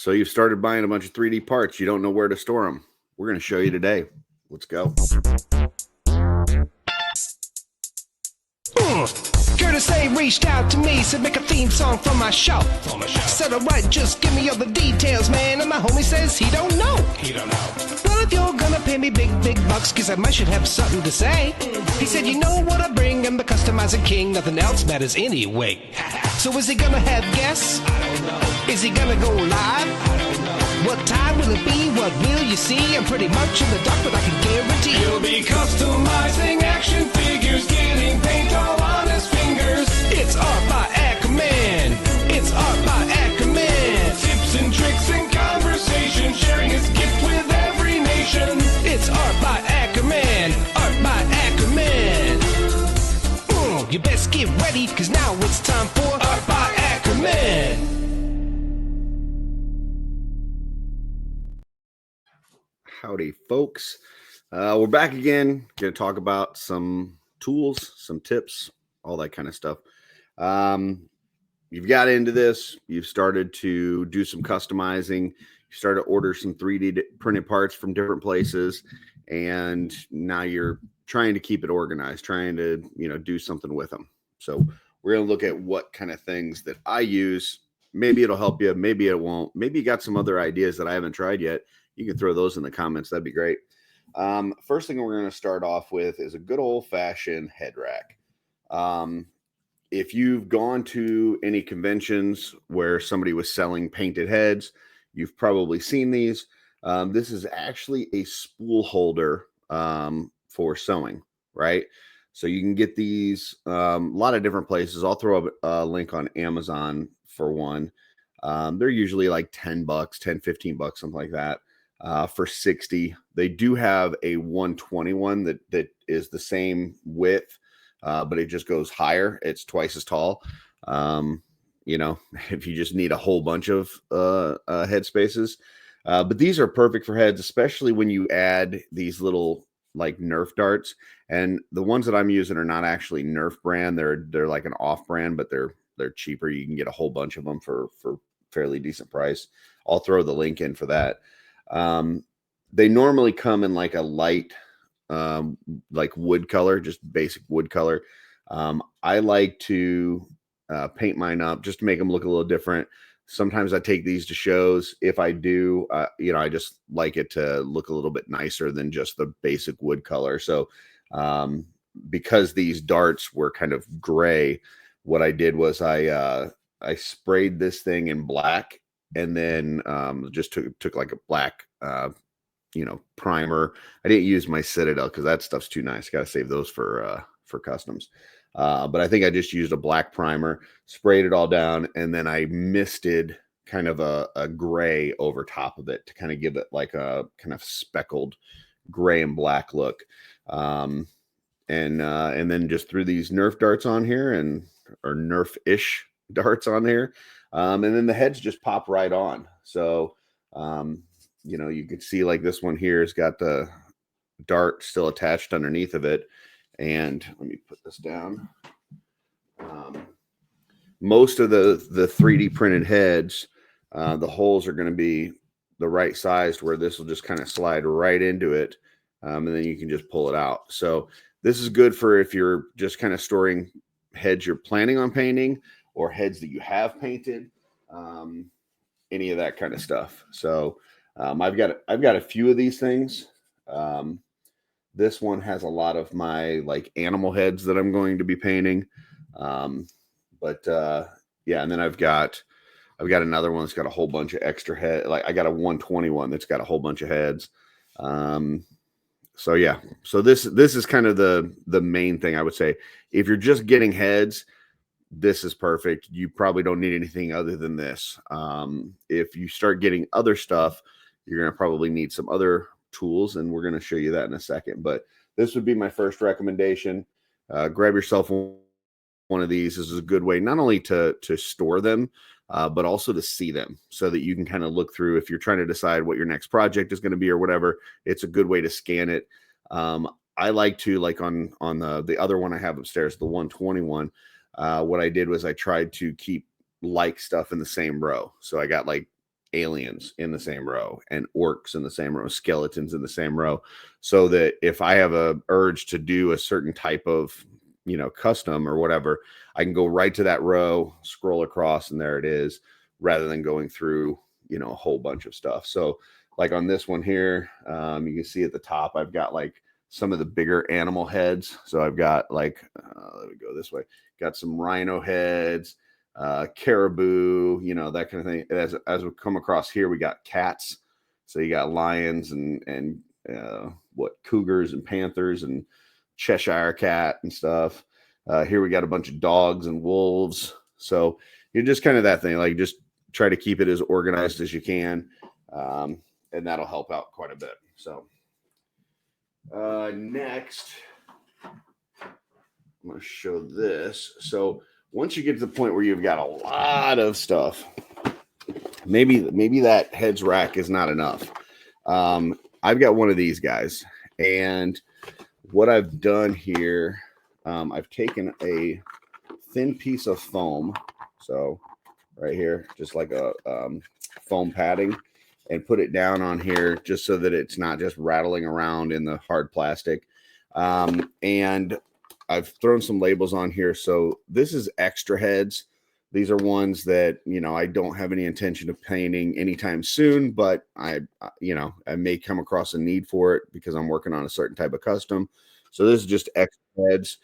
So you've started buying a bunch of 3D parts. You don't know where to store them. We're going to show you today. Let's go. Curtis A reached out to me, said make a theme song for my show. Said alright, just give me all the details, man. And my homie says he don't know. Well, if you're gonna pay me big bucks, cause I might should have something to say. He said, you know what I bring, I'm the customizing king, nothing else matters anyway. So is he gonna have guests? I don't know. Is he gonna go live? I don't know. What time will it be? What will you see? I'm pretty much in the dark, but I can guarantee he'll be customizing action figures, getting paint all on his fingers. It's art by Akerman. It's art by Akerman. Tips and tricks and conversation, sharing his gift with every nation. It's art by Akerman. Art by Akerman. You best get ready, cause now it's time for Art by Akerman. Howdy, folks. We're back again. Going to talk about some tools, some tips, all that kind of stuff. You've got into this. You've started to do some customizing. You started to order some 3D printed parts from different places, and now you're trying to keep it organized, trying to do something with them. So we're going to look at what kind of things that I use. Maybe it'll help you. Maybe it won't. Maybe you got some other ideas that I haven't tried yet. You can throw those in the comments. That'd be great. First thing we're going to start off with is a good old-fashioned head rack. If you've gone to any conventions where somebody was selling painted heads, you've probably seen these. This is actually a spool holder for sewing, right? So you can get these a lot of different places. I'll throw up a link on Amazon for one. They're usually like $10, $10, $15, something like that. For 60. They do have a 121 that is the same width, but it just goes higher. It's twice as tall. If you just need a whole bunch of head spaces. But these are perfect for heads, especially when you add these little like Nerf darts. And the ones that I'm using are not actually Nerf brand. They're like an off brand, but they're cheaper. You can get a whole bunch of them for fairly decent price. I'll throw the link in for that. They normally come in like a light, like wood color, just basic wood color. I like to paint mine up just to make them look a little different. Sometimes I take these to shows. If I do, I just like it to look a little bit nicer than just the basic wood color. So, because these darts were kind of gray, what I did was I sprayed this thing in black. And then just took like a black, primer. I didn't use my Citadel because that stuff's too nice. Got to save those for customs. But I think I just used a black primer, sprayed it all down, and then I misted kind of a gray over top of it to kind of give it like a kind of speckled gray and black look. And then just threw these Nerf darts on here or Nerf-ish darts on here. And then the heads just pop right on. So, you can see like this one here has got the dart still attached underneath of it. And let me put this down. Most of the 3D printed heads, the holes are going to be the right size where this will just kind of slide right into it. And then you can just pull it out. So this is good for if you're just kind of storing heads you're planning on painting, or heads that you have painted, any of that kind of stuff. So I've got a few of these things. This one has a lot of my like animal heads that I'm going to be painting. And then I've got another one that's got a whole bunch of extra head. Like I got a 121 that's got a whole bunch of heads. So this is kind of the main thing I would say. If you're just getting heads, this is perfect. You probably don't need anything other than this. If you start getting other stuff, you're going to probably need some other tools, and we're going to show you that in a second. But this would be my first recommendation. Grab yourself one of these. This is a good way not only to store them, but also to see them so that you can kind of look through if you're trying to decide what your next project is going to be or whatever. It's a good way to scan it. I like to, like on the other one I have upstairs, the 121, what I did was I tried to keep like stuff in the same row. So I got like aliens in the same row and orcs in the same row, skeletons in the same row, so that if I have a urge to do a certain type of, custom or whatever, I can go right to that row, scroll across, and there it is, rather than going through, a whole bunch of stuff. So like on this one here, you can see at the top, I've got like some of the bigger animal heads. So I've got like, let me go this way, got some rhino heads, caribou, that kind of thing. As we come across here, we got cats. So you got lions and cougars and panthers and Cheshire cat and stuff. Here we got a bunch of dogs and wolves. So you're just kind of that thing, like just try to keep it as organized as you can. And that'll help out quite a bit. So next, I'm going to show this. So once you get to the point where you've got a lot of stuff, maybe that heads rack is not enough. I've got one of these guys, and what I've done here, I've taken a thin piece of foam, so right here, just like a foam padding, and put it down on here just so that it's not just rattling around in the hard plastic. And I've thrown some labels on here. So this is extra heads. These are ones that, I don't have any intention of painting anytime soon, but I may come across a need for it because I'm working on a certain type of custom. So this is just extra heads.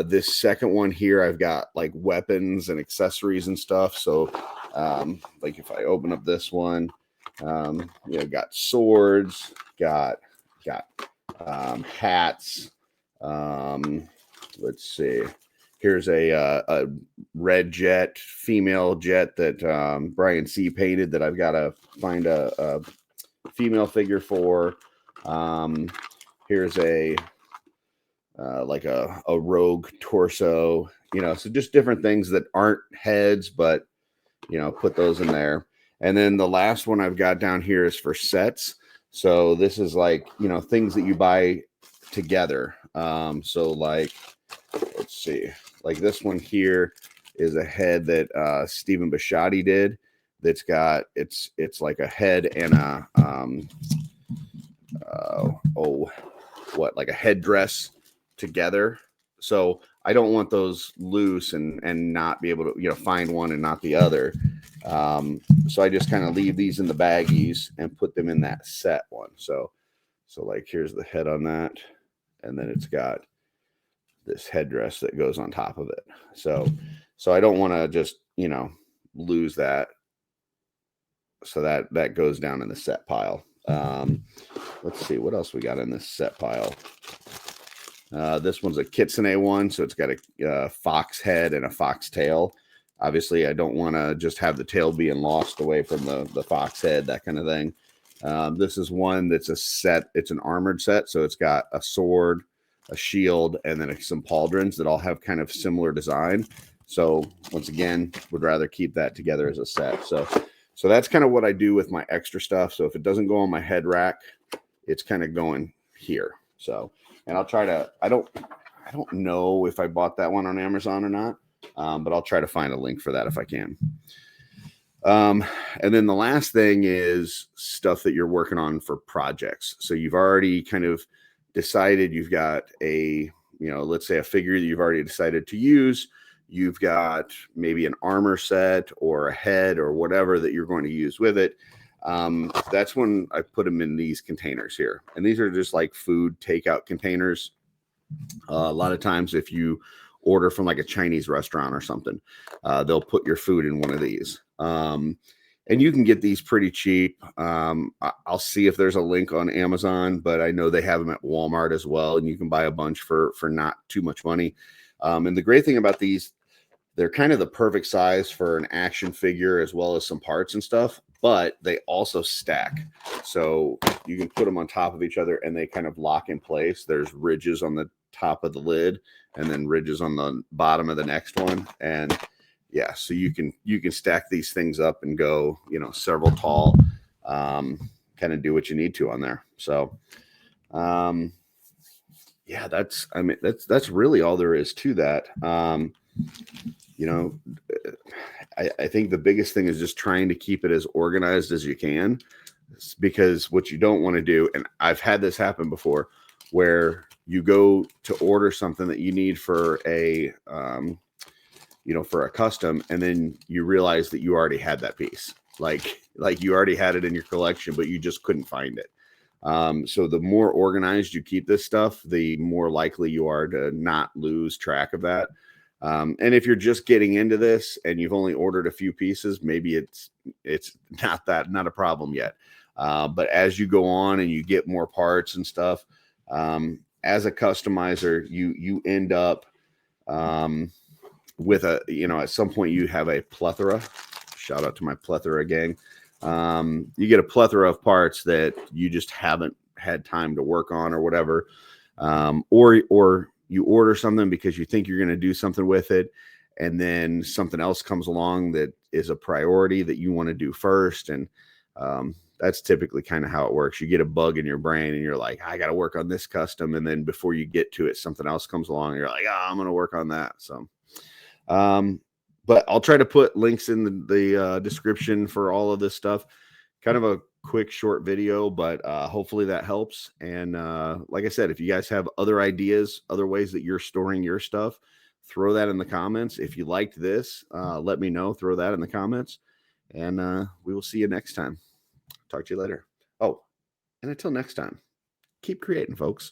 This second one here, I've got like weapons and accessories and stuff. So like if I open up this one, got swords, got hats. Let's see. Here's a red jet, female jet that Brian C. painted that I've got to find a female figure for. Here's like a rogue torso, so just different things that aren't heads, but, put those in there. And then the last one I've got down here is for sets. So this is like, things that you buy together. So like, let's see, like this one here is a head that Stephen Bisciotti did. That's got, it's like a head and a, like a headdress together. So I don't want those loose and not be able to, find one and not the other. So I just kind of leave these in the baggies and put them in that set one. So like, here's the head on that. And then it's got this headdress that goes on top of it. So I don't want to just, lose that. So that goes down in the set pile. Let's see what else we got in this set pile. This one's a Kitsune one. So it's got a fox head and a fox tail. Obviously, I don't want to just have the tail being lost away from the fox head, that kind of thing. This is one that's a set. It's an armored set. So it's got a sword, a shield, and then some pauldrons that all have kind of similar design. So once again, would rather keep that together as a set. So that's kind of what I do with my extra stuff. So if it doesn't go on my head rack, it's kind of going here. So, and I'll try to, I don't know if I bought that one on Amazon or not. But I'll try to find a link for that if I can. And then the last thing is stuff that you're working on for projects. So you've already kind of decided you've got let's say a figure that you've already decided to use. You've got maybe an armor set or a head or whatever that you're going to use with it. That's when I put them in these containers here. And these are just like food takeout containers. A lot of times if you order from like a Chinese restaurant or something, they'll put your food in one of these. And you can get these pretty cheap. I'll see if there's a link on Amazon, but I know they have them at Walmart as well. And you can buy a bunch for not too much money. And the great thing about these, they're kind of the perfect size for an action figure as well as some parts and stuff, but they also stack. So you can put them on top of each other and they kind of lock in place. There's ridges on the top of the lid and then ridges on the bottom of the next one. And yeah, so you can stack these things up and go, several tall, kind of do what you need to on there. So, yeah, that's really all there is to that. I think the biggest thing is just trying to keep it as organized as you can, because what you don't want to do, and I've had this happen before, where you go to order something that you need for a, for a custom, and then you realize that you already had that piece. Like you already had it in your collection, but you just couldn't find it. So the more organized you keep this stuff, the more likely you are to not lose track of that. And if you're just getting into this and you've only ordered a few pieces, maybe it's not a problem yet. But as you go on and you get more parts and stuff, as a customizer, you end up with at some point you have a plethora. Shout out to my plethora gang. You get a plethora of parts that you just haven't had time to work on or whatever. Or you order something because you think you're going to do something with it, and then something else comes along that is a priority that you want to do first. And that's typically kind of how it works. You get a bug in your brain and you're like, I got to work on this custom. And then before you get to it, something else comes along and you're like, I'm going to work on that. So, but I'll try to put links in the description for all of this stuff. Kind of a quick, short video, but hopefully that helps. And like I said, if you guys have other ideas, other ways that you're storing your stuff, throw that in the comments. If you liked this, let me know. Throw that in the comments. And we will see you next time. Talk to you later. Oh, and until next time, keep creating, folks.